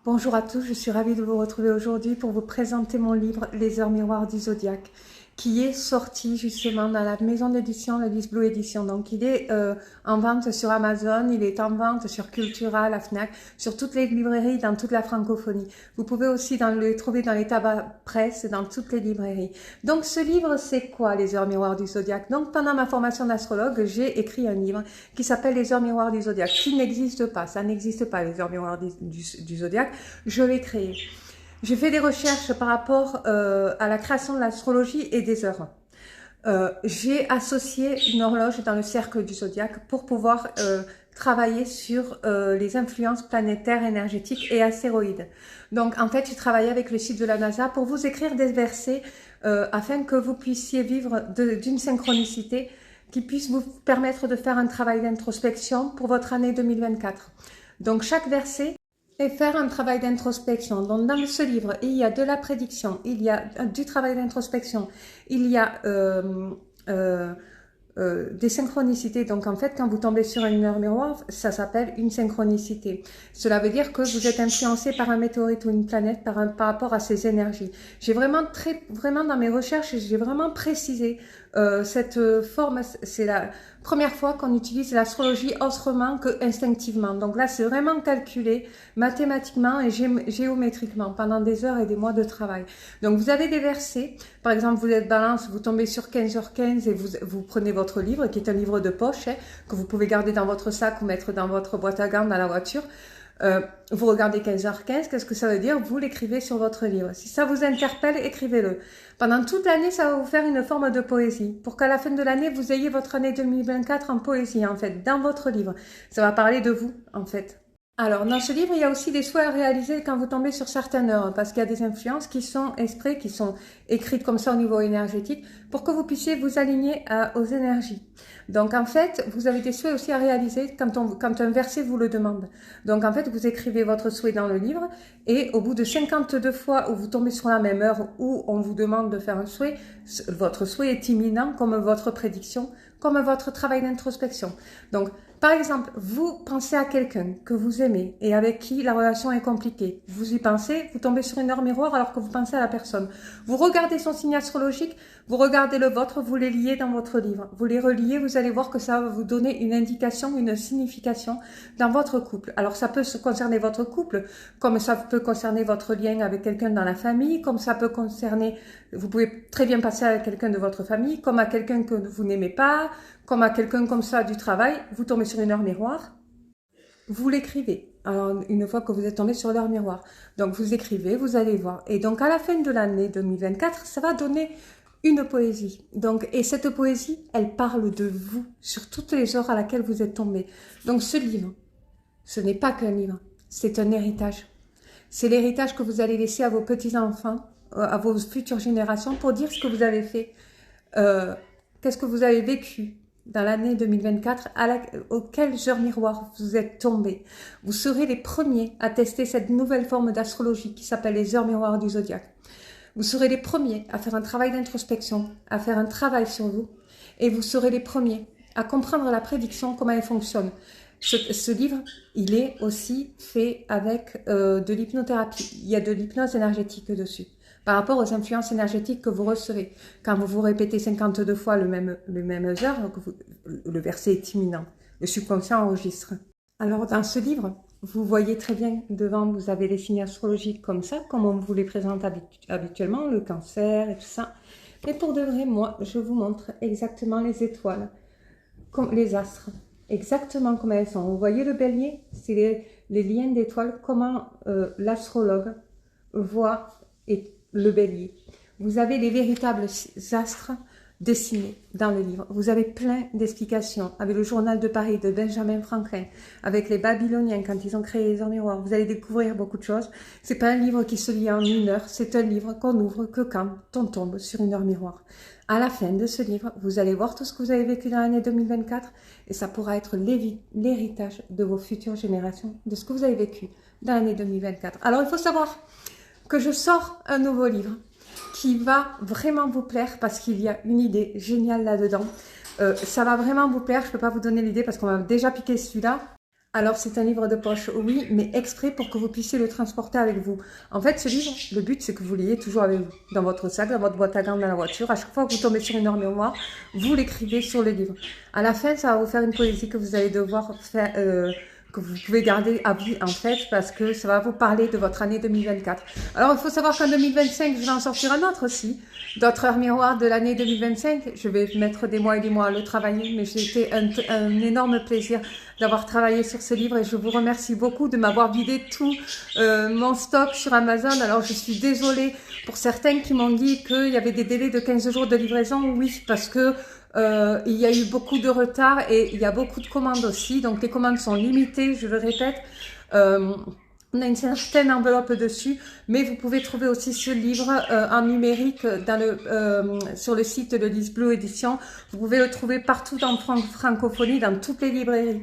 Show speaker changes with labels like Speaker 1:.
Speaker 1: Bonjour à tous, je suis ravie de vous retrouver aujourd'hui pour vous présenter mon livre Les Heures Miroirs du Zodiaque, qui est sorti justement dans la maison d'édition, le Lys Blue Edition. Donc il est en vente sur Amazon, il est en vente sur Cultura, la Fnac, sur toutes les librairies dans toute la francophonie. Vous pouvez aussi le trouver dans les tabacs presse, dans toutes les librairies. Donc ce livre, c'est quoi Les Heures Miroirs du Zodiaque? Donc pendant ma formation d'astrologue, j'ai écrit un livre qui s'appelle Les Heures Miroirs du Zodiaque, qui n'existe pas, ça n'existe pas les Heures Miroirs du Zodiaque. Je l'ai créé. J'ai fait des recherches par rapport à la création de l'astrologie et des heures. J'ai associé une horloge dans le cercle du zodiaque pour pouvoir travailler sur les influences planétaires, énergétiques et astéroïdes. Donc en fait, j'ai travaillé avec le site de la NASA pour vous écrire des versets afin que vous puissiez vivre d'une synchronicité qui puisse vous permettre de faire un travail d'introspection pour votre année 2024. Donc chaque verset et faire un travail d'introspection. Donc dans ce livre, il y a de la prédiction, il y a du travail d'introspection, il y a des synchronicités. Donc en fait, quand vous tombez sur une heure miroir, ça s'appelle une synchronicité. Cela veut dire que vous êtes influencé par un météorite ou une planète par rapport à ces énergies. J'ai vraiment dans mes recherches, j'ai vraiment précisé cette forme. C'est la première fois qu'on utilise l'astrologie autrement que instinctivement. Donc là, c'est vraiment calculé mathématiquement et géométriquement pendant des heures et des mois de travail. Donc vous avez des versets. Par exemple, vous êtes Balance, vous tombez sur 15h15 et vous prenez votre livre, qui est un livre de poche, que vous pouvez garder dans votre sac ou mettre dans votre boîte à gants dans la voiture. Vous regardez 15h15, qu'est-ce que ça veut dire? Vous l'écrivez sur votre livre. Si ça vous interpelle, écrivez-le. Pendant toute l'année, ça va vous faire une forme de poésie. Pour qu'à la fin de l'année, vous ayez votre année 2024 en poésie, en fait, dans votre livre. Ça va parler de vous, en fait. Alors, dans ce livre, il y a aussi des souhaits à réaliser quand vous tombez sur certaines heures, parce qu'il y a des influences qui sont exprès, qui sont écrites comme ça au niveau énergétique, pour que vous puissiez vous aligner aux énergies. Donc, en fait, vous avez des souhaits aussi à réaliser quand un verset vous le demande. Donc, en fait, vous écrivez votre souhait dans le livre, et au bout de 52 fois où vous tombez sur la même heure où on vous demande de faire un souhait, votre souhait est imminent comme votre prédiction, comme votre travail d'introspection. Donc, par exemple, vous pensez à quelqu'un que vous aimez et avec qui la relation est compliquée. Vous y pensez, vous tombez sur une heure miroir alors que vous pensez à la personne. Vous regardez son signe astrologique, vous regardez le vôtre, vous les liez dans votre livre. Vous les reliez, vous allez voir que ça va vous donner une indication, une signification dans votre couple. Alors ça peut concerner votre couple, comme ça peut concerner votre lien avec quelqu'un dans la famille, comme ça peut concerner, vous pouvez très bien passer à quelqu'un de votre famille, comme à quelqu'un que vous n'aimez pas, comme à quelqu'un comme ça du travail, vous tombez sur une heure miroir, vous l'écrivez. Alors, une fois que vous êtes tombé sur l'heure miroir. Donc, vous écrivez, vous allez voir. Et donc, à la fin de l'année 2024, ça va donner une poésie. Donc, et cette poésie, elle parle de vous sur toutes les heures à laquelle vous êtes tombé. Donc ce livre, ce n'est pas qu'un livre, c'est un héritage. C'est l'héritage que vous allez laisser à vos petits-enfants, à vos futures générations, pour dire ce que vous avez fait, qu'est-ce que vous avez vécu dans l'année 2024, auquel heure miroir vous êtes tombé. Vous serez les premiers à tester cette nouvelle forme d'astrologie qui s'appelle les heures miroirs du zodiaque. Vous serez les premiers à faire un travail d'introspection, à faire un travail sur vous, et vous serez les premiers à comprendre la prédiction, comment elle fonctionne. Ce livre, il est aussi fait avec de l'hypnothérapie. Il y a de l'hypnose énergétique dessus, par rapport aux influences énergétiques que vous recevez. Quand vous vous répétez 52 fois le même heure, le verset est imminent. Le subconscient enregistre. Alors, dans ce livre, vous voyez très bien, devant, vous avez les signes astrologiques comme ça, comme on vous les présente habituellement, le cancer et tout ça. Mais pour de vrai, moi, je vous montre exactement les étoiles, comme les astres, exactement comme elles sont. Vous voyez le bélier, c'est les liens d'étoiles, comment l'astrologue voit le bélier. Vous avez les véritables astres dessinés dans le livre. Vous avez plein d'explications avec le journal de Paris de Benjamin Franklin, avec les Babyloniens quand ils ont créé les heures miroirs. Vous allez découvrir beaucoup de choses. C'est pas un livre qui se lit en une heure, c'est un livre qu'on ouvre que quand on tombe sur une heure miroir. À la fin de ce livre, vous allez voir tout ce que vous avez vécu dans l'année 2024 et ça pourra être l'héritage de vos futures générations, de ce que vous avez vécu dans l'année 2024. Alors, il faut savoir que je sors un nouveau livre qui va vraiment vous plaire parce qu'il y a une idée géniale là-dedans. Ça va vraiment vous plaire, je ne peux pas vous donner l'idée parce qu'on m'a déjà piqué celui-là. Alors c'est un livre de poche, oui, mais exprès pour que vous puissiez le transporter avec vous. En fait, ce livre, le but c'est que vous l'ayez toujours avec vous, dans votre sac, dans votre boîte à gants, dans la voiture. À chaque fois que vous tombez sur une heure mémoire, vous l'écrivez sur le livre. À la fin, ça va vous faire une poésie que vous allez devoir faire... que vous pouvez garder à vie en fait parce que ça va vous parler de votre année 2024. Alors il faut savoir qu'en 2025, je vais en sortir un autre aussi, d'autres heures miroirs de l'année 2025. Je vais mettre des mois et des mois à le travailler, mais c'était un énorme plaisir d'avoir travaillé sur ce livre et je vous remercie beaucoup de m'avoir vidé tout mon stock sur Amazon. Alors je suis désolée pour certains qui m'ont dit qu'il y avait des délais de 15 jours de livraison. Oui, parce que il y a eu beaucoup de retard et il y a beaucoup de commandes aussi, donc les commandes sont limitées, je le répète. On a une certaine enveloppe dessus, mais vous pouvez trouver aussi ce livre en numérique sur le site de Lise Bleu Édition. Vous pouvez le trouver partout en francophonie, dans toutes les librairies.